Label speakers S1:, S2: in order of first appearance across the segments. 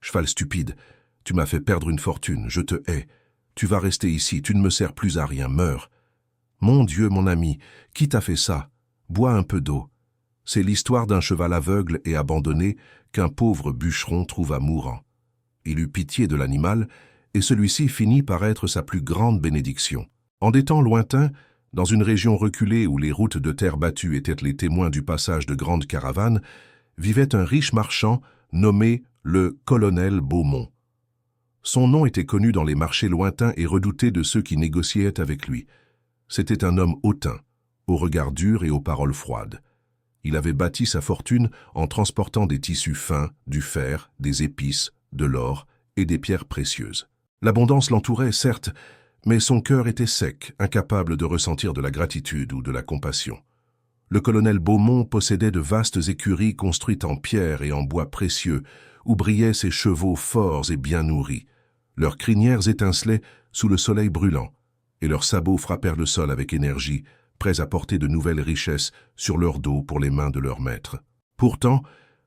S1: Cheval stupide, tu m'as fait perdre une fortune, je te hais. Tu vas rester ici, tu ne me sers plus à rien, meurs. Mon Dieu, mon ami, qui t'a fait ça? Bois un peu d'eau. C'est l'histoire d'un cheval aveugle et abandonné qu'un pauvre bûcheron trouva mourant. Il eut pitié de l'animal, et celui-ci finit par être sa plus grande bénédiction. En des temps lointains, dans une région reculée où les routes de terre battue étaient les témoins du passage de grandes caravanes, vivait un riche marchand nommé le colonel Beaumont. Son nom était connu dans les marchés lointains et redouté de ceux qui négociaient avec lui. C'était un homme hautain, au regard dur et aux paroles froides. Il avait bâti sa fortune en transportant des tissus fins, du fer, des épices, de l'or et des pierres précieuses. L'abondance l'entourait, certes, mais son cœur était sec, incapable de ressentir de la gratitude ou de la compassion. Le colonel Beaumont possédait de vastes écuries construites en pierre et en bois précieux, où brillaient ses chevaux forts et bien nourris. Leurs crinières étincelaient sous le soleil brûlant, et leurs sabots frappèrent le sol avec énergie, prêts à porter de nouvelles richesses sur leur dos pour les mains de leur maître. Pourtant,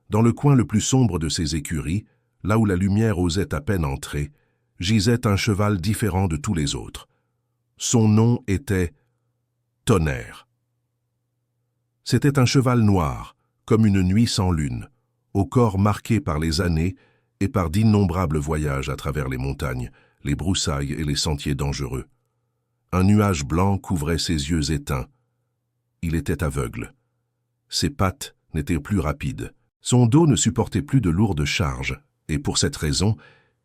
S1: dans le coin le plus sombre de ces écuries, là où la lumière osait à peine entrer, gisait un cheval différent de tous les autres. Son nom était Tonnerre. C'était un cheval noir, comme une nuit sans lune, au corps marqué par les années et par d'innombrables voyages à travers les montagnes, les broussailles et les sentiers dangereux. Un nuage blanc couvrait ses yeux éteints. Il était aveugle. Ses pattes n'étaient plus rapides. Son dos ne supportait plus de lourdes charges, et pour cette raison,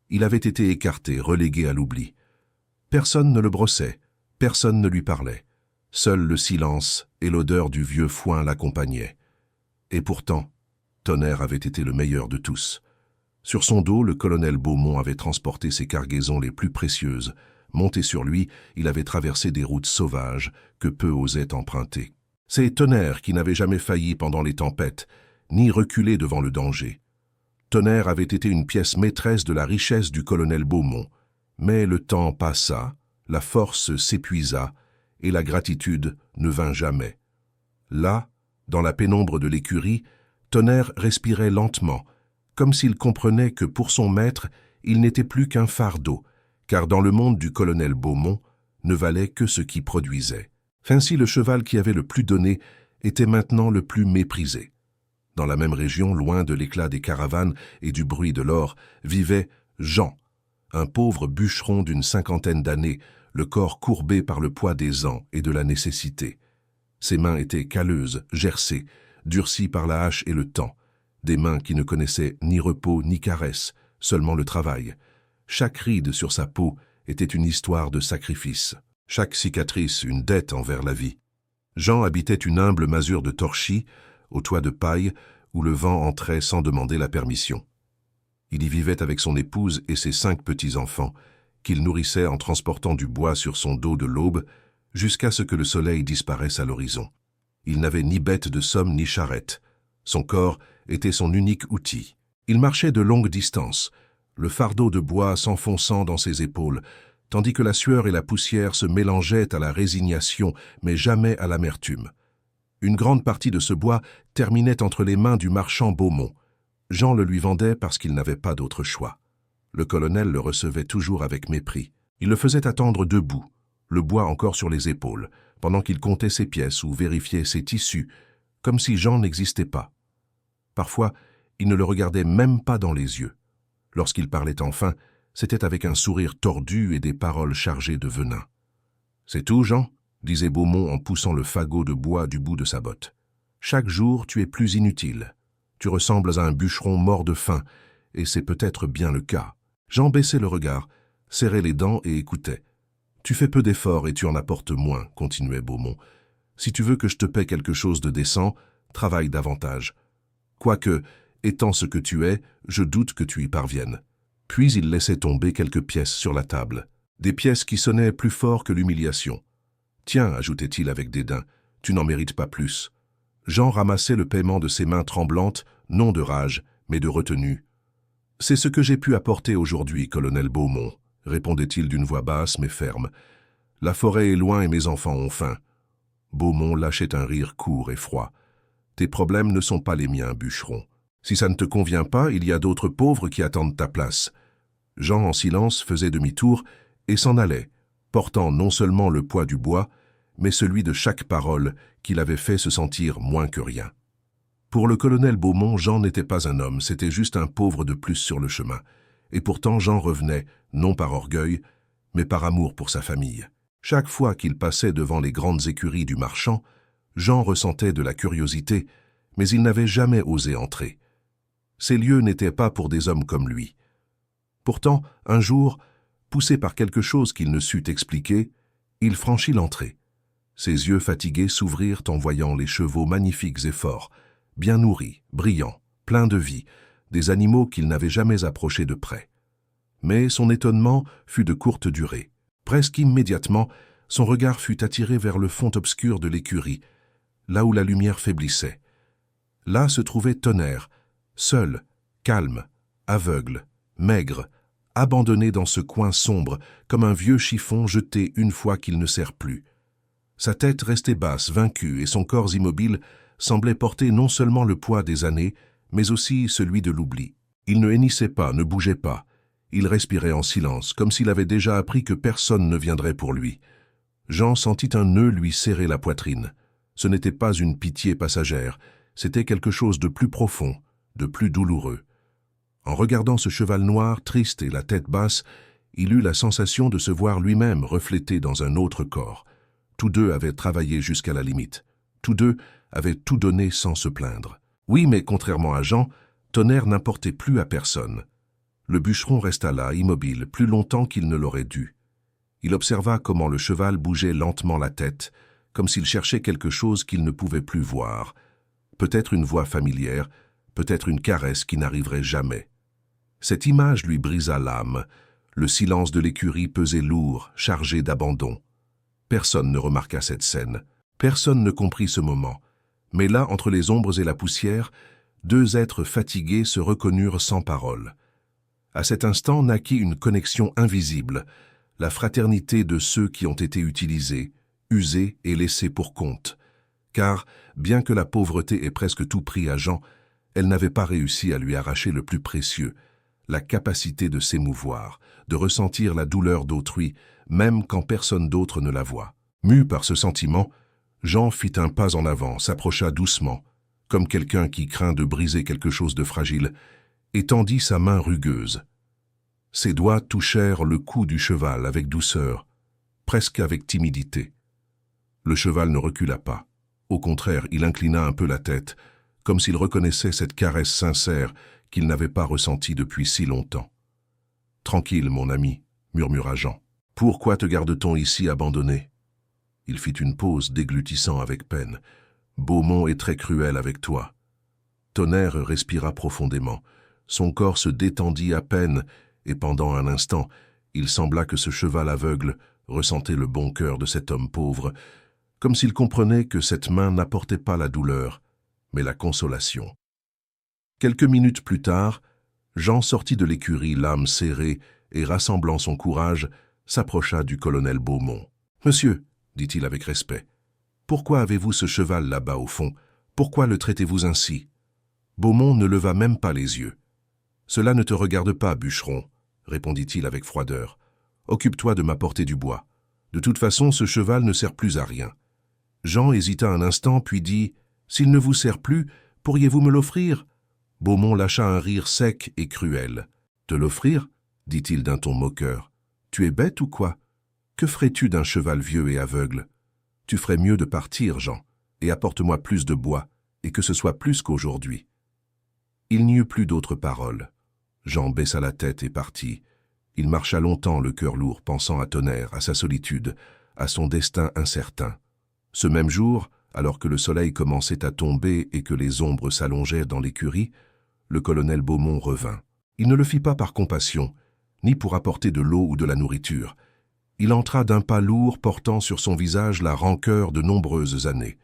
S1: il avait été écarté, relégué à l'oubli. Personne ne le brossait, personne ne lui parlait. Seul le silence et l'odeur du vieux foin l'accompagnaient. Et pourtant, Tonnerre avait été le meilleur de tous. Sur son dos, le colonel Beaumont avait transporté ses cargaisons les plus précieuses. Monté sur lui, il avait traversé des routes sauvages que peu osaient emprunter. C'est Tonnerre qui n'avait jamais failli pendant les tempêtes, ni reculé devant le danger. Tonnerre avait été une pièce maîtresse de la richesse du colonel Beaumont. Mais le temps passa, la force s'épuisa, et la gratitude ne vint jamais. Là, dans la pénombre de l'écurie, Tonnerre respirait lentement, comme s'il comprenait que pour son maître, il n'était plus qu'un fardeau, car dans le monde du colonel Beaumont, ne valait que ce qui produisait. Ainsi, le cheval qui avait le plus donné était maintenant le plus méprisé. Dans la même région, loin de l'éclat des caravanes et du bruit de l'or, vivait Jean, un pauvre bûcheron d'une 50aine d'années, le corps courbé par le poids des ans et de la nécessité. Ses mains étaient calleuses, gercées, durcies par la hache et le temps, des mains qui ne connaissaient ni repos ni caresse, seulement le travail. Chaque ride sur sa peau était une histoire de sacrifice, chaque cicatrice une dette envers la vie. Jean habitait une humble masure de torchis, au toit de paille, où le vent entrait sans demander la permission. Il y vivait avec son épouse et ses 5 petits-enfants, qu'il nourrissait en transportant du bois sur son dos de l'aube, jusqu'à ce que le soleil disparaisse à l'horizon. Il n'avait ni bête de somme ni charrette. Son corps était son unique outil. Il marchait de longues distances, le fardeau de bois s'enfonçant dans ses épaules, tandis que la sueur et la poussière se mélangeaient à la résignation, mais jamais à l'amertume. Une grande partie de ce bois terminait entre les mains du marchand Beaumont. Jean le lui vendait parce qu'il n'avait pas d'autre choix. Le colonel le recevait toujours avec mépris. Il le faisait attendre debout, le bois encore sur les épaules, pendant qu'il comptait ses pièces ou vérifiait ses tissus, comme si Jean n'existait pas. Parfois, il ne le regardait même pas dans les yeux. Lorsqu'il parlait enfin, c'était avec un sourire tordu et des paroles chargées de venin. « C'est tout, Jean ?» disait Beaumont en poussant le fagot de bois du bout de sa botte. « Chaque jour, tu es plus inutile. Tu ressembles à un bûcheron mort de faim, et c'est peut-être bien le cas. » Jean baissait le regard, serrait les dents et écoutait. « Tu fais peu d'efforts et tu en apportes moins, » continuait Beaumont. « Si tu veux que je te paie quelque chose de décent, travaille davantage. Quoique, étant ce que tu es, je doute que tu y parviennes. » Puis il laissait tomber quelques pièces sur la table, des pièces qui sonnaient plus fort que l'humiliation. « Tiens, ajoutait-il avec dédain, tu n'en mérites pas plus. » Jean ramassait le paiement de ses mains tremblantes, non de rage, mais de retenue. « C'est ce que j'ai pu apporter aujourd'hui, colonel Beaumont, » répondait-il d'une voix basse mais ferme. « La forêt est loin et mes enfants ont faim. » Beaumont lâchait un rire court et froid. « Tes problèmes ne sont pas les miens, bûcheron. Si ça ne te convient pas, il y a d'autres pauvres qui attendent ta place. » Jean, en silence, faisait demi-tour et s'en allait, portant non seulement le poids du bois, mais celui de chaque parole qui l'avait fait se sentir moins que rien. Pour le colonel Beaumont, Jean n'était pas un homme, c'était juste un pauvre de plus sur le chemin. Et pourtant Jean revenait, non par orgueil, mais par amour pour sa famille. Chaque fois qu'il passait devant les grandes écuries du marchand, Jean ressentait de la curiosité, mais il n'avait jamais osé entrer. Ces lieux n'étaient pas pour des hommes comme lui. Pourtant, un jour, poussé par quelque chose qu'il ne sut expliquer, il franchit l'entrée. Ses yeux fatigués s'ouvrirent en voyant les chevaux magnifiques et forts, bien nourris, brillants, pleins de vie, des animaux qu'il n'avait jamais approchés de près. Mais son étonnement fut de courte durée. Presque immédiatement, son regard fut attiré vers le fond obscur de l'écurie, là où la lumière faiblissait. Là se trouvait Tonnerre, seul, calme, aveugle, maigre, abandonné dans ce coin sombre, comme un vieux chiffon jeté une fois qu'il ne sert plus. Sa tête restait basse, vaincue, et son corps immobile semblait porter non seulement le poids des années, mais aussi celui de l'oubli. Il ne hennissait pas, ne bougeait pas. Il respirait en silence, comme s'il avait déjà appris que personne ne viendrait pour lui. Jean sentit un nœud lui serrer la poitrine. Ce n'était pas une pitié passagère, c'était quelque chose de plus profond, de plus douloureux. En regardant ce cheval noir, triste et la tête basse, il eut la sensation de se voir lui-même reflété dans un autre corps. Tous deux avaient travaillé jusqu'à la limite. Tous deux avaient tout donné sans se plaindre. Oui, mais contrairement à Jean, Tonnerre n'importait plus à personne. Le bûcheron resta là, immobile, plus longtemps qu'il ne l'aurait dû. Il observa comment le cheval bougeait lentement la tête, comme s'il cherchait quelque chose qu'il ne pouvait plus voir. Peut-être une voix familière, peut-être une caresse qui n'arriverait jamais. Cette image lui brisa l'âme. Le silence de l'écurie pesait lourd, chargé d'abandon. Personne ne remarqua cette scène. Personne ne comprit ce moment. Mais là, entre les ombres et la poussière, deux êtres fatigués se reconnurent sans parole. À cet instant naquit une connexion invisible, la fraternité de ceux qui ont été utilisés, usés et laissés pour compte. Car, bien que la pauvreté ait presque tout pris à Jean, elle n'avait pas réussi à lui arracher le plus précieux, la capacité de s'émouvoir, de ressentir la douleur d'autrui, même quand personne d'autre ne la voit. Mu par ce sentiment, Jean fit un pas en avant, s'approcha doucement, comme quelqu'un qui craint de briser quelque chose de fragile, et tendit sa main rugueuse. Ses doigts touchèrent le cou du cheval avec douceur, presque avec timidité. Le cheval ne recula pas. Au contraire, il inclina un peu la tête, comme s'il reconnaissait cette caresse sincère qu'il n'avait pas ressentie depuis si longtemps. « Tranquille, mon ami, » murmura Jean. « Pourquoi te garde-t-on ici abandonné ?» Il fit une pause, déglutissant avec peine. « Beaumont est très cruel avec toi. » Tonnerre respira profondément. Son corps se détendit à peine, et pendant un instant, il sembla que ce cheval aveugle ressentait le bon cœur de cet homme pauvre, comme s'il comprenait que cette main n'apportait pas la douleur, mais la consolation. Quelques minutes plus tard, Jean sortit de l'écurie, l'âme serrée, et rassemblant son courage, s'approcha du colonel Beaumont. « Monsieur, dit-il avec respect, pourquoi avez-vous ce cheval là-bas au fond? Pourquoi le traitez-vous ainsi ?» Beaumont ne leva même pas les yeux. « Cela ne te regarde pas, bûcheron, » répondit-il avec froideur. « Occupe-toi de m'apporter du bois. De toute façon, ce cheval ne sert plus à rien. » Jean hésita un instant, puis dit « S'il ne vous sert plus, pourriez-vous me l'offrir » Beaumont lâcha un rire sec et cruel. « Te l'offrir » dit-il d'un ton moqueur. « Tu es bête ou quoi? Que ferais-tu d'un cheval vieux et aveugle? Tu ferais mieux de partir, Jean, et apporte-moi plus de bois, et que ce soit plus qu'aujourd'hui. » Il n'y eut plus d'autres paroles. Jean baissa la tête et partit. Il marcha longtemps, le cœur lourd, pensant à Tonnerre, à sa solitude, à son destin incertain. Ce même jour, alors que le soleil commençait à tomber et que les ombres s'allongeaient dans l'écurie, le colonel Beaumont revint. Il ne le fit pas par compassion, ni pour apporter de l'eau ou de la nourriture. Il entra d'un pas lourd, portant sur son visage la rancœur de nombreuses années.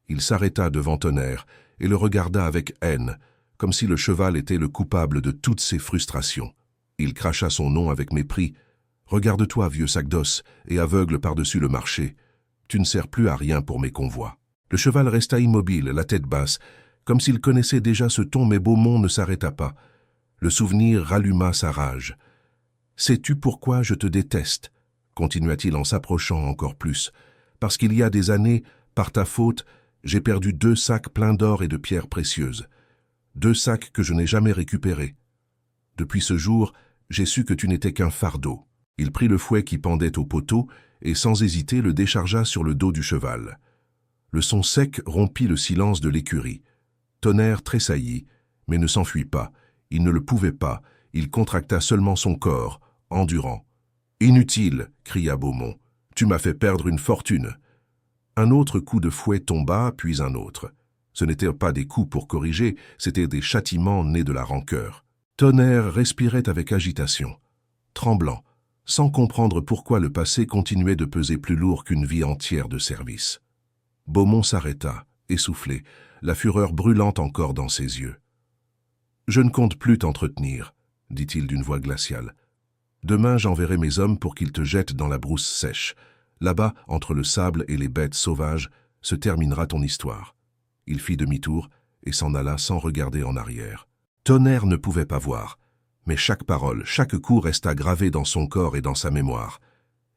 S1: Il s'arrêta devant Tonnerre et le regarda avec haine, comme si le cheval était le coupable de toutes ses frustrations. Il cracha son nom avec mépris. « Regarde-toi, vieux sac d'os, et aveugle par-dessus le marché. Tu ne sers plus à rien pour mes convois. » Le cheval resta immobile, la tête basse, comme s'il connaissait déjà ce ton, mais Beaumont ne s'arrêta pas. Le souvenir ralluma sa rage. « Sais-tu pourquoi je te déteste ?» continua-t-il en s'approchant encore plus. « Parce qu'il y a des années, par ta faute, j'ai perdu 2 sacs pleins d'or et de pierres précieuses. 2 sacs que je n'ai jamais récupérés. Depuis ce jour, j'ai su que tu n'étais qu'un fardeau. » Il prit le fouet qui pendait au poteau et sans hésiter le déchargea sur le dos du cheval. Le son sec rompit le silence de l'écurie. Tonnerre tressaillit, mais ne s'enfuit pas. Il ne le pouvait pas, il contracta seulement son corps, endurant. « Inutile !» cria Beaumont. « Tu m'as fait perdre une fortune !» Un autre coup de fouet tomba, puis un autre. Ce n'étaient pas des coups pour corriger, c'étaient des châtiments nés de la rancœur. Tonnerre respirait avec agitation, tremblant, sans comprendre pourquoi le passé continuait de peser plus lourd qu'une vie entière de service. Beaumont s'arrêta, essoufflé, la fureur brûlante encore dans ses yeux. « Je ne compte plus t'entretenir, » dit-il d'une voix glaciale. « Demain j'enverrai mes hommes pour qu'ils te jettent dans la brousse sèche. Là-bas, entre le sable et les bêtes sauvages, se terminera ton histoire. » Il fit demi-tour et s'en alla sans regarder en arrière. Tonnerre ne pouvait pas voir, mais chaque parole, chaque coup resta gravé dans son corps et dans sa mémoire.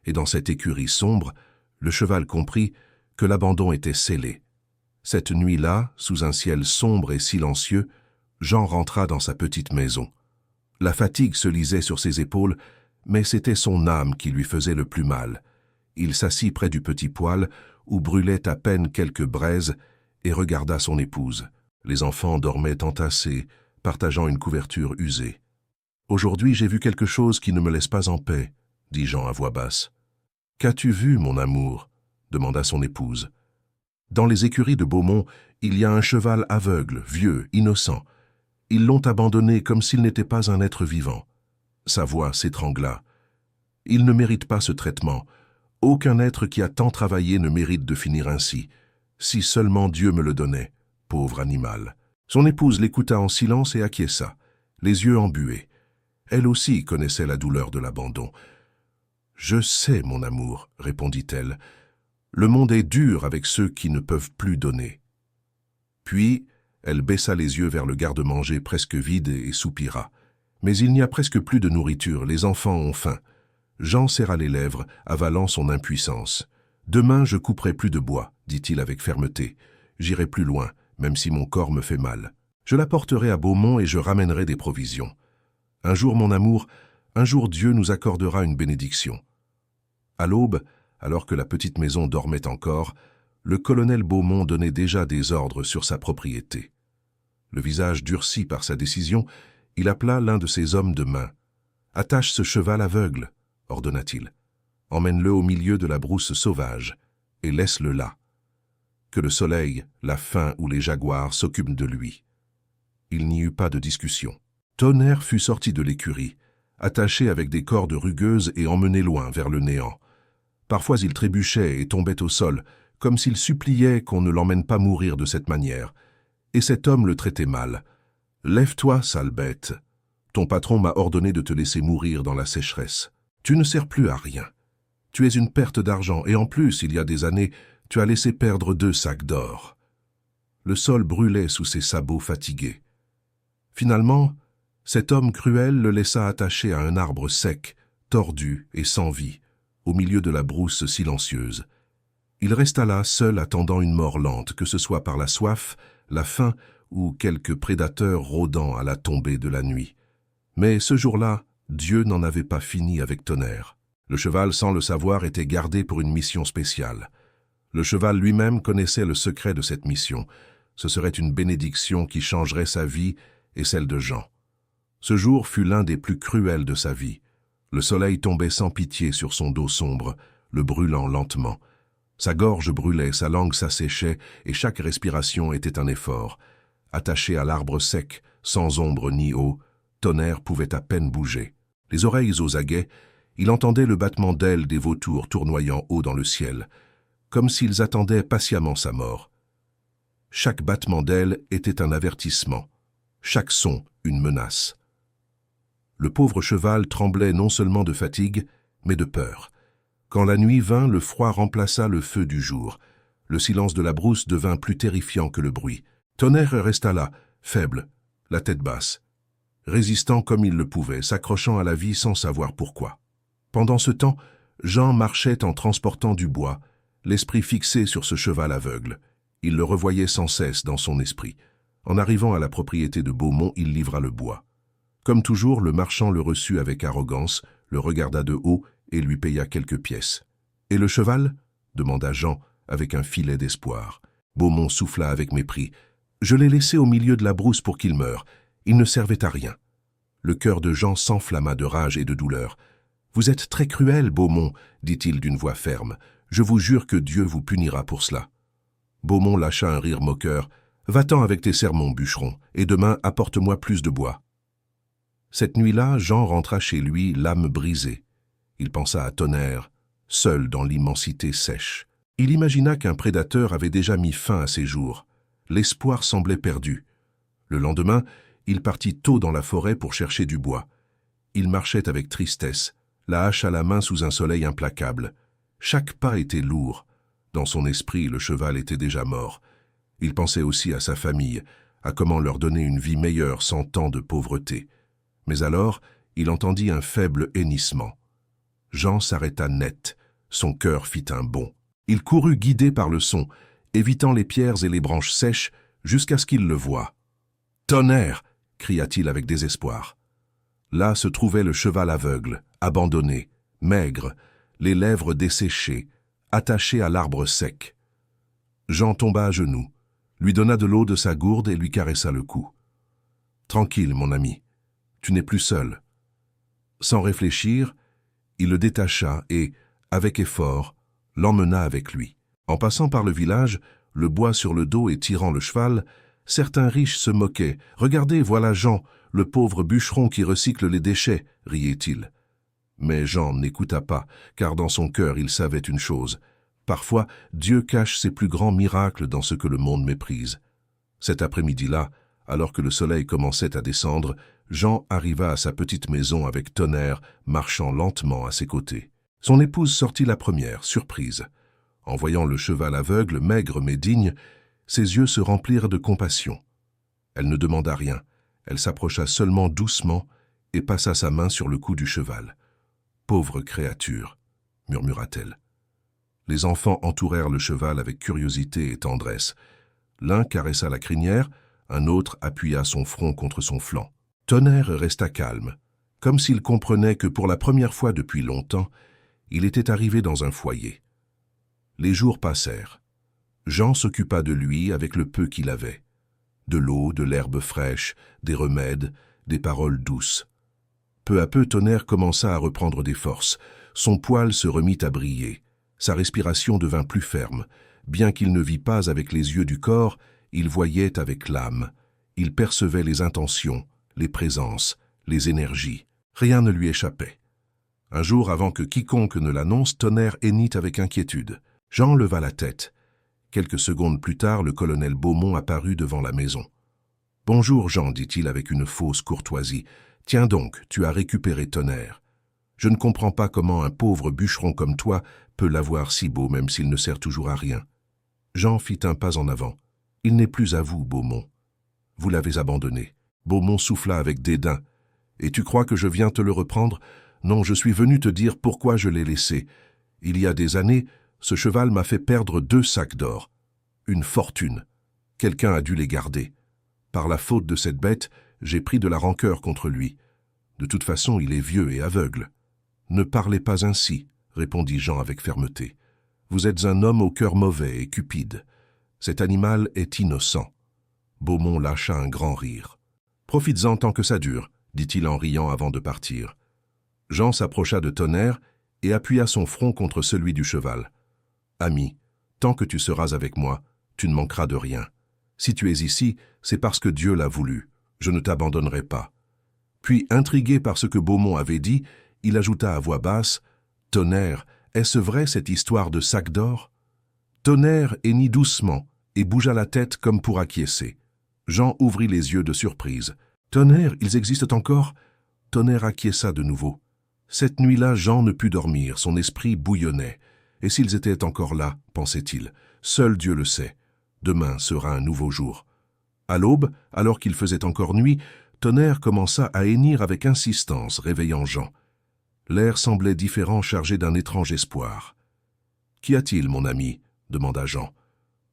S1: Et dans cette écurie sombre, le cheval comprit que l'abandon était scellé. Cette nuit-là, sous un ciel sombre et silencieux, Jean rentra dans sa petite maison. La fatigue se lisait sur ses épaules, mais c'était son âme qui lui faisait le plus mal. Il s'assit près du petit poêle, où brûlaient à peine quelques braises, et regarda son épouse. Les enfants dormaient entassés, partageant une couverture usée. « Aujourd'hui, j'ai vu quelque chose qui ne me laisse pas en paix, » dit Jean à voix basse. « Qu'as-tu vu, mon amour ?» demanda son épouse. Dans les écuries de Beaumont, il y a un cheval aveugle, vieux, innocent. Ils l'ont abandonné comme s'il n'était pas un être vivant. Sa voix s'étrangla. Il ne mérite pas ce traitement. Aucun être qui a tant travaillé ne mérite de finir ainsi. Si seulement Dieu me le donnait, pauvre animal. Son épouse l'écouta en silence et acquiesça, les yeux embués. Elle aussi connaissait la douleur de l'abandon. « Je sais, mon amour, » répondit-elle. « Le monde est dur avec ceux qui ne peuvent plus donner. » Puis, elle baissa les yeux vers le garde-manger presque vide et soupira. « Mais il n'y a presque plus de nourriture, les enfants ont faim. » Jean serra les lèvres, avalant son impuissance. « Demain, je couperai plus de bois, » dit-il avec fermeté. « J'irai plus loin, même si mon corps me fait mal. Je l'apporterai à Beaumont et je ramènerai des provisions. Un jour, mon amour, un jour Dieu nous accordera une bénédiction. » À l'aube, alors que la petite maison dormait encore, le colonel Beaumont donnait déjà des ordres sur sa propriété. Le visage durci par sa décision, il appela l'un de ses hommes de main. « Attache ce cheval aveugle, » ordonna-t-il. « Emmène-le au milieu de la brousse sauvage et laisse-le là. Que le soleil, la faim ou les jaguars s'occupent de lui. » Il n'y eut pas de discussion. Tonnerre fut sorti de l'écurie, attaché avec des cordes rugueuses et emmené loin vers le néant. Parfois il trébuchait et tombait au sol, comme s'il suppliait qu'on ne l'emmène pas mourir de cette manière. Et cet homme le traitait mal. « Lève-toi, sale bête. Ton patron m'a ordonné de te laisser mourir dans la sécheresse. Tu ne sers plus à rien. Tu es une perte d'argent et en plus, il y a des années, tu as laissé perdre 2 sacs d'or. » Le sol brûlait sous ses sabots fatigués. Finalement, cet homme cruel le laissa attaché à un arbre sec, tordu et sans vie, au milieu de la brousse silencieuse. Il resta là, seul, attendant une mort lente, que ce soit par la soif, la faim ou quelque prédateur rôdant à la tombée de la nuit. Mais ce jour-là, Dieu n'en avait pas fini avec Tonnerre. Le cheval, sans le savoir, était gardé pour une mission spéciale. Le cheval lui-même connaissait le secret de cette mission. Ce serait une bénédiction qui changerait sa vie et celle de Jean. Ce jour fut l'un des plus cruels de sa vie. Le soleil tombait sans pitié sur son dos sombre, le brûlant lentement. Sa gorge brûlait, sa langue s'asséchait, et chaque respiration était un effort. Attaché à l'arbre sec, sans ombre ni eau, Tonnerre pouvait à peine bouger. Les oreilles aux aguets, il entendait le battement d'ailes des vautours tournoyant haut dans le ciel, comme s'ils attendaient patiemment sa mort. Chaque battement d'ailes était un avertissement, chaque son une menace. Le pauvre cheval tremblait non seulement de fatigue, mais de peur. Quand la nuit vint, le froid remplaça le feu du jour. Le silence de la brousse devint plus terrifiant que le bruit. Tonnerre resta là, faible, la tête basse, résistant comme il le pouvait, s'accrochant à la vie sans savoir pourquoi. Pendant ce temps, Jean marchait en transportant du bois, l'esprit fixé sur ce cheval aveugle. Il le revoyait sans cesse dans son esprit. En arrivant à la propriété de Beaumont, il livra le bois. Comme toujours, le marchand le reçut avec arrogance, le regarda de haut et lui paya quelques pièces. « Et le cheval » demanda Jean avec un filet d'espoir. Beaumont souffla avec mépris. « Je l'ai laissé au milieu de la brousse pour qu'il meure. Il ne servait à rien. » Le cœur de Jean s'enflamma de rage et de douleur. « Vous êtes très cruel, Beaumont, dit-il d'une voix ferme. Je vous jure que Dieu vous punira pour cela. » Beaumont lâcha un rire moqueur. « Va-t'en avec tes sermons, bûcheron, et demain apporte-moi plus de bois. » Cette nuit-là, Jean rentra chez lui, l'âme brisée. Il pensa à Tonnerre, seul dans l'immensité sèche. Il imagina qu'un prédateur avait déjà mis fin à ses jours. L'espoir semblait perdu. Le lendemain, il partit tôt dans la forêt pour chercher du bois. Il marchait avec tristesse, la hache à la main sous un soleil implacable. Chaque pas était lourd. Dans son esprit, le cheval était déjà mort. Il pensait aussi à sa famille, à comment leur donner une vie meilleure sans tant de pauvreté. Mais alors, il entendit un faible hennissement. Jean s'arrêta net, son cœur fit un bond. Il courut guidé par le son, évitant les pierres et les branches sèches, jusqu'à ce qu'il le voie. « Tonnerre !» cria-t-il avec désespoir. Là se trouvait le cheval aveugle, abandonné, maigre, les lèvres desséchées, attaché à l'arbre sec. Jean tomba à genoux, lui donna de l'eau de sa gourde et lui caressa le cou. « Tranquille, mon ami, tu n'es plus seul. » Sans réfléchir, il le détacha et, avec effort, l'emmena avec lui. En passant par le village, le bois sur le dos et tirant le cheval, certains riches se moquaient. « Regardez, voilà Jean, le pauvre bûcheron qui recycle les déchets, » riait-il. Mais Jean n'écouta pas, car dans son cœur il savait une chose. Parfois, Dieu cache ses plus grands miracles dans ce que le monde méprise. Cet après-midi-là, alors que le soleil commençait à descendre, Jean arriva à sa petite maison avec Tonnerre, marchant lentement à ses côtés. Son épouse sortit la première, surprise. En voyant le cheval aveugle, maigre mais digne, ses yeux se remplirent de compassion. Elle ne demanda rien, elle s'approcha seulement doucement et passa sa main sur le cou du cheval. « Pauvre créature !» murmura-t-elle. Les enfants entourèrent le cheval avec curiosité et tendresse. L'un caressa la crinière, un autre appuya son front contre son flanc. Tonnerre resta calme, comme s'il comprenait que pour la première fois depuis longtemps, il était arrivé dans un foyer. Les jours passèrent. Jean s'occupa de lui avec le peu qu'il avait. De l'eau, de l'herbe fraîche, des remèdes, des paroles douces. Peu à peu, Tonnerre commença à reprendre des forces. Son poil se remit à briller. Sa respiration devint plus ferme. Bien qu'il ne vît pas avec les yeux du corps, il voyait avec l'âme. Il percevait les intentions, les présences, les énergies. Rien ne lui échappait. Un jour, avant que quiconque ne l'annonce, Tonnerre hennit avec inquiétude. Jean leva la tête. Quelques secondes plus tard, le colonel Beaumont apparut devant la maison. « Bonjour, Jean, dit-il avec une fausse courtoisie. Tiens donc, tu as récupéré Tonnerre. Je ne comprends pas comment un pauvre bûcheron comme toi peut l'avoir si beau, même s'il ne sert toujours à rien. » Jean fit un pas en avant. « Il n'est plus à vous, Beaumont. Vous l'avez abandonné. » Beaumont souffla avec dédain. « Et tu crois que je viens te le reprendre? Non, je suis venu te dire pourquoi je l'ai laissé. Il y a des années, ce cheval m'a fait perdre 2 sacs d'or. Une fortune. Quelqu'un a dû les garder. Par la faute de cette bête, j'ai pris de la rancœur contre lui. De toute façon, il est vieux et aveugle. »« Ne parlez pas ainsi, » répondit Jean avec fermeté. « Vous êtes un homme au cœur mauvais et cupide. Cet animal est innocent. » Beaumont lâcha un grand rire. « Profites-en tant que ça dure, » dit-il en riant avant de partir. Jean s'approcha de Tonnerre et appuya son front contre celui du cheval. « Ami, tant que tu seras avec moi, tu ne manqueras de rien. Si tu es ici, c'est parce que Dieu l'a voulu. Je ne t'abandonnerai pas. » Puis, intrigué par ce que Beaumont avait dit, il ajouta à voix basse, « Tonnerre, est-ce vrai cette histoire de sac d'or ?» Tonnerre hennit doucement et bougea la tête comme pour acquiescer. Jean ouvrit les yeux de surprise. « Tonnerre, ils existent encore ?» Tonnerre acquiesça de nouveau. Cette nuit-là, Jean ne put dormir, son esprit bouillonnait. Et s'ils étaient encore là, pensait-il, seul Dieu le sait. Demain sera un nouveau jour. À l'aube, alors qu'il faisait encore nuit, Tonnerre commença à hennir avec insistance, réveillant Jean. L'air semblait différent, chargé d'un étrange espoir. « Qu'y a-t-il, mon ami » demanda Jean.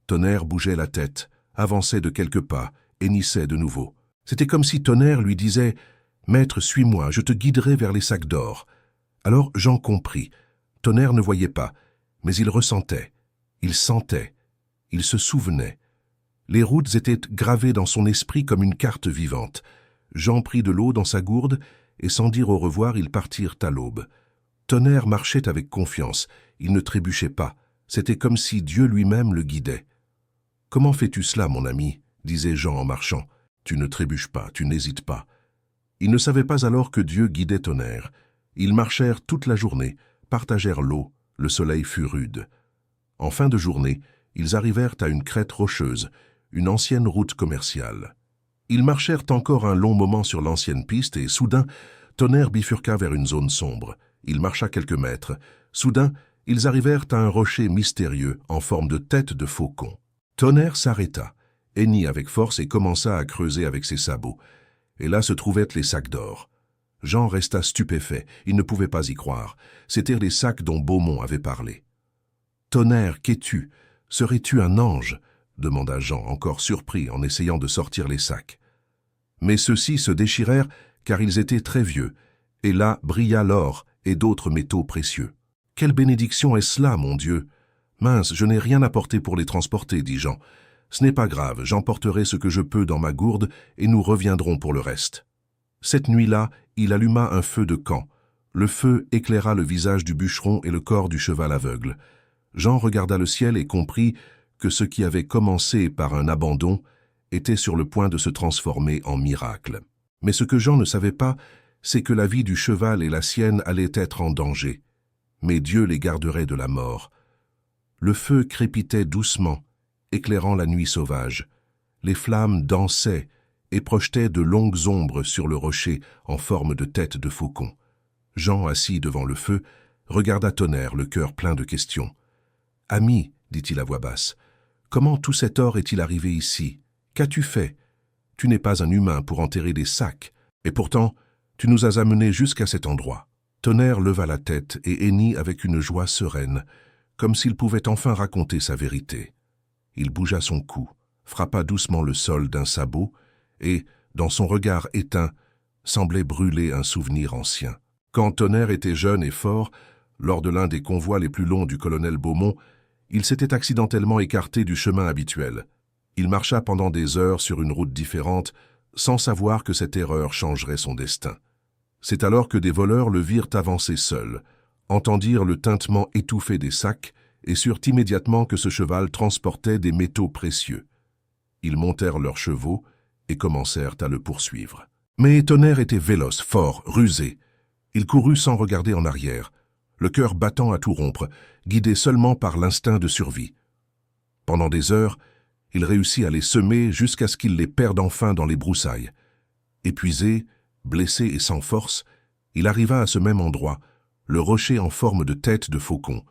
S1: Tonnerre bougeait la tête, avançait de quelques pas, hennissait de nouveau. C'était comme si Tonnerre lui disait « Maître, suis-moi, je te guiderai vers les sacs d'or. » Alors Jean comprit. Tonnerre ne voyait pas, mais il ressentait, il sentait, il se souvenait. Les routes étaient gravées dans son esprit comme une carte vivante. Jean prit de l'eau dans sa gourde, et sans dire au revoir, ils partirent à l'aube. Tonnerre marchait avec confiance, il ne trébuchait pas. C'était comme si Dieu lui-même le guidait. « Comment fais-tu cela, mon ami ?» disait Jean en marchant. « Tu ne trébuches pas, tu n'hésites pas. » Il ne savait pas alors que Dieu guidait Tonnerre. Ils marchèrent toute la journée, partagèrent l'eau, le soleil fut rude. En fin de journée, ils arrivèrent à une crête rocheuse, une ancienne route commerciale. Ils marchèrent encore un long moment sur l'ancienne piste et, soudain, Tonnerre bifurqua vers une zone sombre. Il marcha quelques mètres. Soudain, ils arrivèrent à un rocher mystérieux en forme de tête de faucon. Tonnerre s'arrêta, hennit avec force et commença à creuser avec ses sabots. Et là se trouvaient les sacs d'or. Jean resta stupéfait, il ne pouvait pas y croire. C'étaient les sacs dont Beaumont avait parlé. « Tonnerre, qu'es-tu? Serais-tu un ange ?» demanda Jean, encore surpris en essayant de sortir les sacs. Mais ceux-ci se déchirèrent car ils étaient très vieux, et là brilla l'or et d'autres métaux précieux. « Quelle bénédiction est-ce là, mon Dieu !»« Mince, je n'ai rien apporté pour les transporter, dit Jean. Ce n'est pas grave, j'emporterai ce que je peux dans ma gourde et nous reviendrons pour le reste. » Cette nuit-là, il alluma un feu de camp. Le feu éclaira le visage du bûcheron et le corps du cheval aveugle. Jean regarda le ciel et comprit que ce qui avait commencé par un abandon était sur le point de se transformer en miracle. Mais ce que Jean ne savait pas, c'est que la vie du cheval et la sienne allaient être en danger. Mais Dieu les garderait de la mort. Le feu crépitait doucement, éclairant la nuit sauvage. Les flammes dansaient et projetaient de longues ombres sur le rocher en forme de tête de faucon. Jean, assis devant le feu, regarda Tonnerre, le cœur plein de questions. « Ami, dit-il à voix basse, comment tout cet or est-il arrivé ici? Qu'as-tu fait? Tu n'es pas un humain pour enterrer des sacs, et pourtant, tu nous as amenés jusqu'à cet endroit. » Tonnerre leva la tête et hennit avec une joie sereine, comme s'il pouvait enfin raconter sa vérité. Il bougea son cou, frappa doucement le sol d'un sabot, et, dans son regard éteint, semblait brûler un souvenir ancien. Quand Tonnerre était jeune et fort, lors de l'un des convois les plus longs du colonel Beaumont, il s'était accidentellement écarté du chemin habituel. Il marcha pendant des heures sur une route différente, sans savoir que cette erreur changerait son destin. C'est alors que des voleurs le virent avancer seul, entendirent le tintement étouffé des sacs et surent immédiatement que ce cheval transportait des métaux précieux. Ils montèrent leurs chevaux et commencèrent à le poursuivre. Mais Tonnerre était véloce, fort, rusé. Il courut sans regarder en arrière, le cœur battant à tout rompre, guidé seulement par l'instinct de survie. Pendant des heures, il réussit à les semer jusqu'à ce qu'il les perde enfin dans les broussailles. Épuisé, blessé et sans force, il arriva à ce même endroit, le rocher en forme de tête de faucon.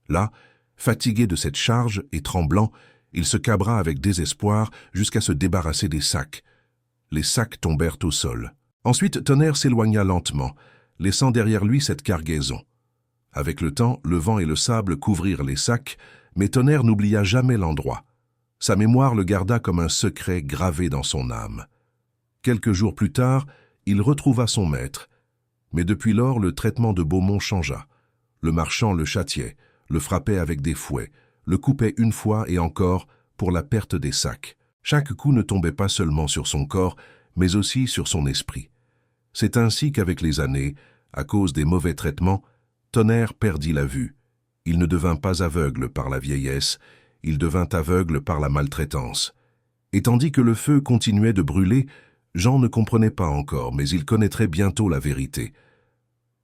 S1: Là, fatigué de cette charge et tremblant, il se cabra avec désespoir jusqu'à se débarrasser des sacs. Les sacs tombèrent au sol. Ensuite, Tonnerre s'éloigna lentement, laissant derrière lui cette cargaison. Avec le temps, le vent et le sable couvrirent les sacs, mais Tonnerre n'oublia jamais l'endroit. Sa mémoire le garda comme un secret gravé dans son âme. Quelques jours plus tard, il retrouva son maître. Mais depuis lors, le traitement de Beaumont changea. Le marchand le châtiait, le frappait avec des fouets, le coupait une fois et encore pour la perte des sacs. Chaque coup ne tombait pas seulement sur son corps, mais aussi sur son esprit. C'est ainsi qu'avec les années, à cause des mauvais traitements, Tonnerre perdit la vue. Il ne devint pas aveugle par la vieillesse, il devint aveugle par la maltraitance. Et tandis que le feu continuait de brûler, Jean ne comprenait pas encore, mais il connaîtrait bientôt la vérité.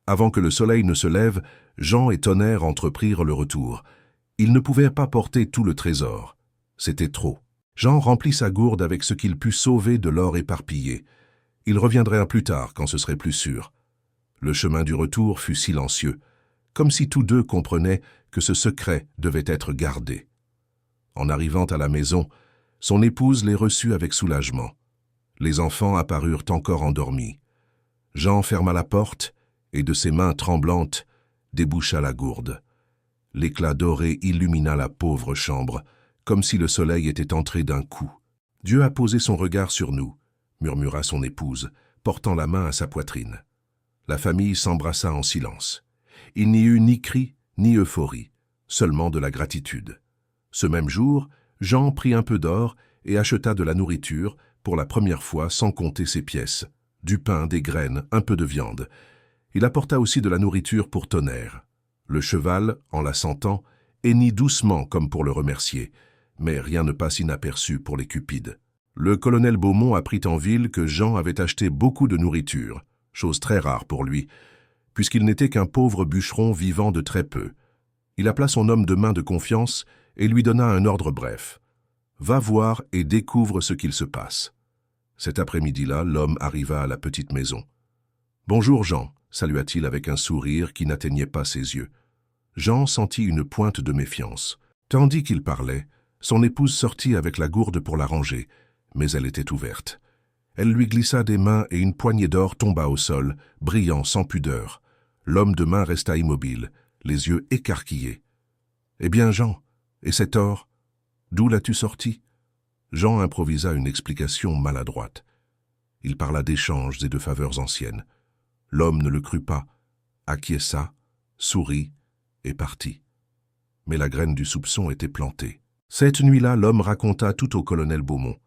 S1: Avant que le soleil ne se lève, Jean et Tonnerre entreprirent le retour. Ils ne pouvaient pas porter tout le trésor. C'était trop. Jean remplit sa gourde avec ce qu'il put sauver de l'or éparpillé. Il reviendrait plus tard quand ce serait plus sûr. Le chemin du retour fut silencieux, comme si tous deux comprenaient que ce secret devait être gardé. En arrivant à la maison, Son épouse les reçut avec soulagement. Les enfants apparurent encore endormis. Jean ferma la porte et de ses mains tremblantes déboucha la gourde. L'éclat doré illumina la pauvre chambre, comme si le soleil était entré d'un coup. « Dieu a posé son regard sur nous », murmura son épouse, portant la main à sa poitrine. La famille s'embrassa en silence. Il n'y eut ni cri, ni euphorie, seulement de la gratitude. Ce même jour, Jean prit un peu d'or et acheta de la nourriture, pour la première fois sans compter ses pièces. Du pain, des graines, un peu de viande. Il apporta aussi de la nourriture pour Tonnerre. Le cheval, en la sentant, hennit doucement comme pour le remercier, mais rien ne passe inaperçu pour les cupides. Le colonel Beaumont apprit en ville que Jean avait acheté beaucoup de nourriture, chose très rare pour lui, puisqu'il n'était qu'un pauvre bûcheron vivant de très peu. Il appela son homme de main de confiance et lui donna un ordre bref. « Va voir et découvre ce qu'il se passe. » Cet après-midi-là, l'homme arriva à la petite maison. « Bonjour Jean », salua-t-il avec un sourire qui n'atteignait pas ses yeux. Jean sentit une pointe de méfiance. Tandis qu'il parlait, son épouse sortit avec la gourde pour la ranger, mais elle était ouverte. Elle lui glissa des mains et une poignée d'or tomba au sol, brillant sans pudeur. L'homme de main resta immobile, les yeux écarquillés. « Eh bien, Jean, et cet or, d'où l'as-tu sorti ?» Jean improvisa une explication maladroite. Il parla d'échanges et de faveurs anciennes. L'homme ne le crut pas, acquiesça, sourit et partit. Mais la graine du soupçon était plantée. Cette nuit-là, l'homme raconta tout au colonel Beaumont.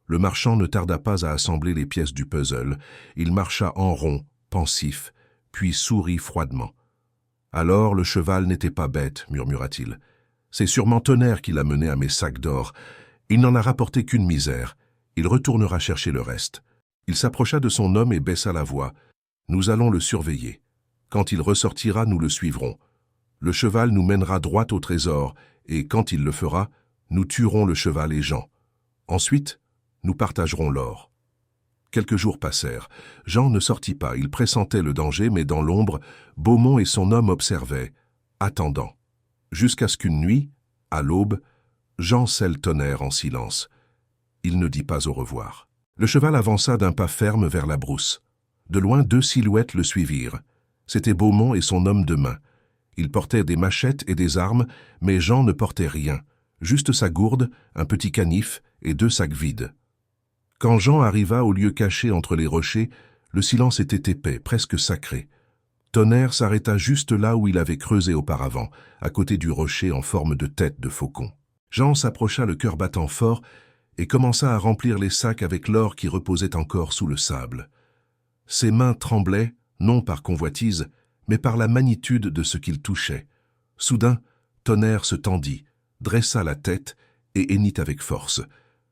S1: Le marchand ne tarda pas à assembler les pièces du puzzle. Il marcha en rond, pensif, puis sourit froidement. « Alors le cheval n'était pas bête, murmura-t-il. C'est sûrement Tonnerre qui l'a mené à mes sacs d'or. Il n'en a rapporté qu'une misère. Il retournera chercher le reste. » Il s'approcha de son homme et baissa la voix. « Nous allons le surveiller. Quand il ressortira, nous le suivrons. Le cheval nous mènera droit au trésor, et quand il le fera, nous tuerons le cheval et Jean. Ensuite, nous partagerons l'or. » Quelques jours passèrent. Jean ne sortit pas, il pressentait le danger, mais dans l'ombre, Beaumont et son homme observaient, attendant. Jusqu'à ce qu'une nuit, à l'aube, Jean selle Tonnerre en silence. Il ne dit pas au revoir. Le cheval avança d'un pas ferme vers la brousse. De loin, deux silhouettes le suivirent. C'étaient Beaumont et son homme de main. Ils portaient des machettes et des armes, mais Jean ne portait rien, juste sa gourde, un petit canif et deux sacs vides. Quand Jean arriva au lieu caché entre les rochers, le silence était épais, presque sacré. Tonnerre s'arrêta juste là où il avait creusé auparavant, à côté du rocher en forme de tête de faucon. Jean s'approcha le cœur battant fort et commença à remplir les sacs avec l'or qui reposait encore sous le sable. Ses mains tremblaient, non par convoitise, mais par la magnitude de ce qu'il touchait. Soudain, Tonnerre se tendit, dressa la tête et hennit avec force.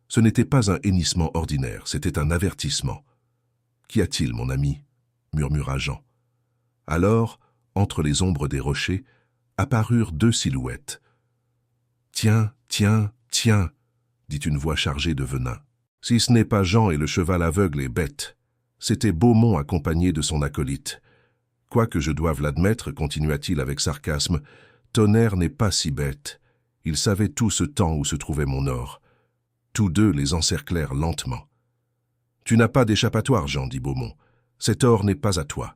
S1: Ce n'était pas un hennissement ordinaire, c'était un avertissement. « Qu'y a-t-il, mon ami » murmura Jean. Alors, entre les ombres des rochers, apparurent deux silhouettes. « Tiens, tiens, tiens » dit une voix chargée de venin. Si ce n'est pas Jean et le cheval aveugle et bête, c'était Beaumont accompagné de son acolyte. Quoique je doive l'admettre, continua-t-il avec sarcasme, Tonnerre n'est pas si bête. Il savait tout ce temps où se trouvait mon or. Tous deux les encerclèrent lentement. « Tu n'as pas d'échappatoire, Jean, dit Beaumont. Cet or n'est pas à toi.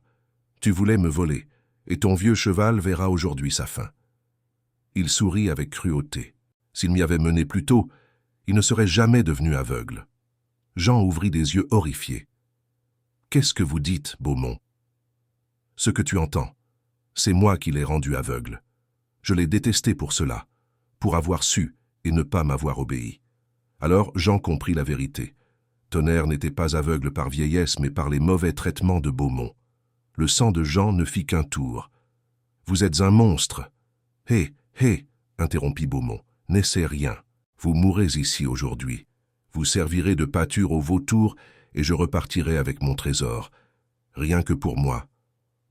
S1: Tu voulais me voler, et ton vieux cheval verra aujourd'hui sa fin. » Il sourit avec cruauté. S'il m'y avait mené plus tôt, il ne serait jamais devenu aveugle. Jean ouvrit des yeux horrifiés. « Qu'est-ce que vous dites, Beaumont ?»« Ce que tu entends, c'est moi qui l'ai rendu aveugle. Je l'ai détesté pour cela, pour avoir su et ne pas m'avoir obéi. » Alors Jean comprit la vérité. Tonnerre n'était pas aveugle par vieillesse, mais par les mauvais traitements de Beaumont. Le sang de Jean ne fit qu'un tour. « Vous êtes un monstre. »« Hé, hé !» interrompit Beaumont. « N'essaie rien. Vous mourrez ici aujourd'hui. Vous servirez de pâture aux vautours et je repartirai avec mon trésor. Rien que pour moi. »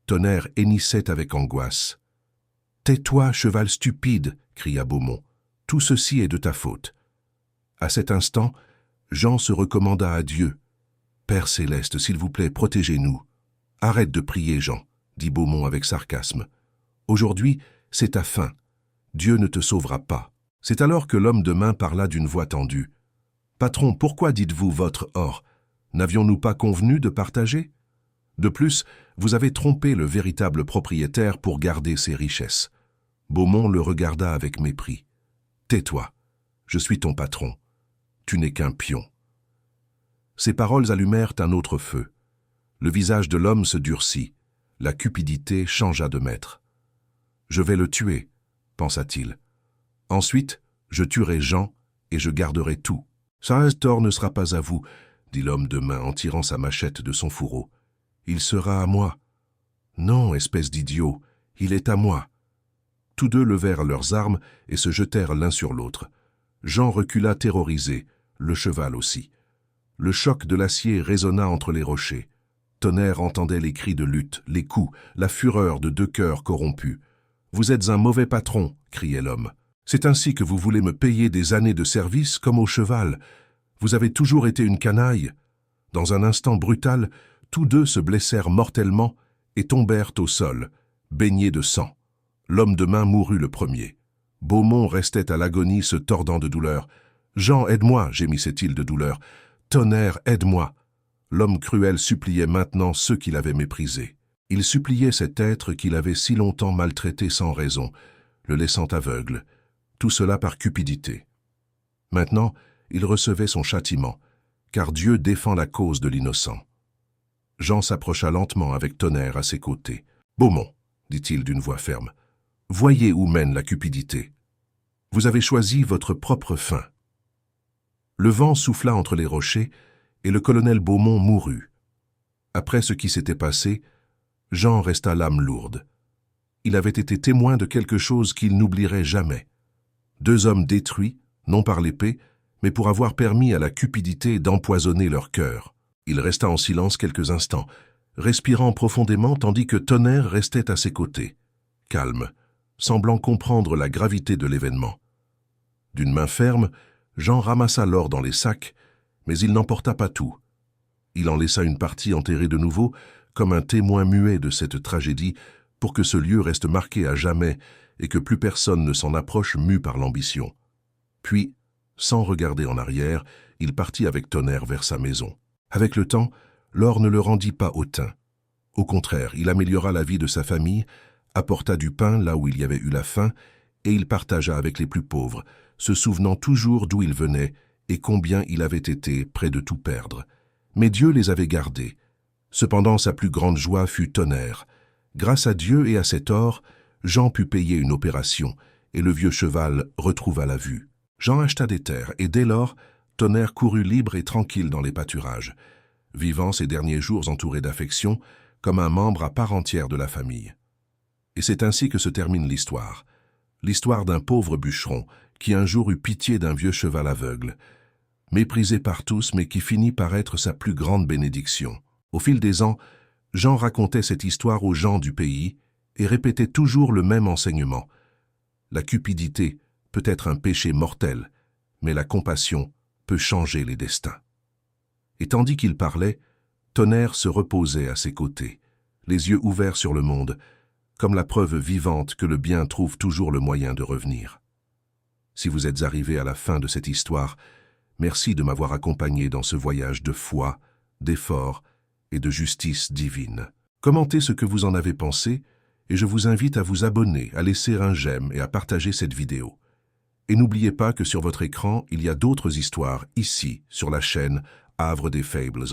S1: Tonnerre hennissait avec angoisse. « Tais-toi, cheval stupide !» cria Beaumont. « Tout ceci est de ta faute. » À cet instant, Jean se recommanda à Dieu. « Père céleste, s'il vous plaît, protégez-nous. »« Arrête de prier, Jean, » dit Beaumont avec sarcasme. « Aujourd'hui, c'est ta fin. Dieu ne te sauvera pas. » C'est alors que l'homme de main parla d'une voix tendue. Patron, pourquoi dites-vous votre or? N'avions-nous pas convenu de partager? De plus, vous avez trompé le véritable propriétaire pour garder ses richesses. Beaumont le regarda avec mépris. Tais-toi, je suis ton patron. Tu n'es qu'un pion. Ces paroles allumèrent un autre feu. Le visage de l'homme se durcit. La cupidité changea de maître. Je vais le tuer, pensa-t-il. Ensuite, je tuerai Jean et je garderai tout. Ça, tort ne sera pas à vous, dit l'homme de main en tirant sa machette de son fourreau. Il sera à moi. Non, espèce d'idiot, il est à moi. Tous deux levèrent leurs armes et se jetèrent l'un sur l'autre. Jean recula terrorisé, le cheval aussi. Le choc de l'acier résonna entre les rochers. Tonnerre entendait les cris de lutte, les coups, la fureur de deux cœurs corrompus. « Vous êtes un mauvais patron !» criait l'homme. « C'est ainsi que vous voulez me payer des années de service comme au cheval. Vous avez toujours été une canaille. » Dans un instant brutal, tous deux se blessèrent mortellement et tombèrent au sol, baignés de sang. L'homme de main mourut le premier. Beaumont restait à l'agonie se tordant de douleur. « Jean, aide-moi » gémissait-il de douleur. « Tonnerre, aide-moi » L'homme cruel suppliait maintenant ceux qu'il avait méprisés. Il suppliait cet être qu'il avait si longtemps maltraité sans raison, le laissant aveugle, tout cela par cupidité. Maintenant, il recevait son châtiment, car Dieu défend la cause de l'innocent. Jean s'approcha lentement avec Tonnerre à ses côtés. « Beaumont, dit-il d'une voix ferme, voyez où mène la cupidité. Vous avez choisi votre propre fin. » Le vent souffla entre les rochers, et le colonel Beaumont mourut. Après ce qui s'était passé, Jean resta l'âme lourde. Il avait été témoin de quelque chose qu'il n'oublierait jamais. Deux hommes détruits, non par l'épée, mais pour avoir permis à la cupidité d'empoisonner leur cœur. Il resta en silence quelques instants, respirant profondément tandis que Tonnerre restait à ses côtés, calme, semblant comprendre la gravité de l'événement. D'une main ferme, Jean ramassa l'or dans les sacs, mais il n'emporta pas tout. Il en laissa une partie enterrée de nouveau, comme un témoin muet de cette tragédie, pour que ce lieu reste marqué à jamais et que plus personne ne s'en approche mu par l'ambition. Puis, sans regarder en arrière, il partit avec Tonnerre vers sa maison. Avec le temps, l'or ne le rendit pas hautain. Au contraire, il améliora la vie de sa famille, apporta du pain là où il y avait eu la faim, et il partagea avec les plus pauvres, se souvenant toujours d'où il venait et combien il avait été près de tout perdre. Mais Dieu les avait gardés. Cependant, sa plus grande joie fut Tonnerre. Grâce à Dieu et à cet or, Jean put payer une opération, et le vieux cheval retrouva la vue. Jean acheta des terres, et dès lors, Tonnerre courut libre et tranquille dans les pâturages, vivant ses derniers jours entouré d'affection, comme un membre à part entière de la famille. Et c'est ainsi que se termine l'histoire. L'histoire d'un pauvre bûcheron, qui un jour eut pitié d'un vieux cheval aveugle, méprisé par tous mais qui finit par être sa plus grande bénédiction. Au fil des ans, Jean racontait cette histoire aux gens du pays et répétait toujours le même enseignement. La cupidité peut être un péché mortel, mais la compassion peut changer les destins. Et tandis qu'il parlait, Tonnerre se reposait à ses côtés, les yeux ouverts sur le monde, comme la preuve vivante que le bien trouve toujours le moyen de revenir. Si vous êtes arrivé à la fin de cette histoire, merci de m'avoir accompagné dans ce voyage de foi, d'effort et de justice divine. Commentez ce que vous en avez pensé et je vous invite à vous abonner, à laisser un j'aime et à partager cette vidéo. Et n'oubliez pas que sur votre écran, il y a d'autres histoires ici, sur la chaîne Havre des Fables.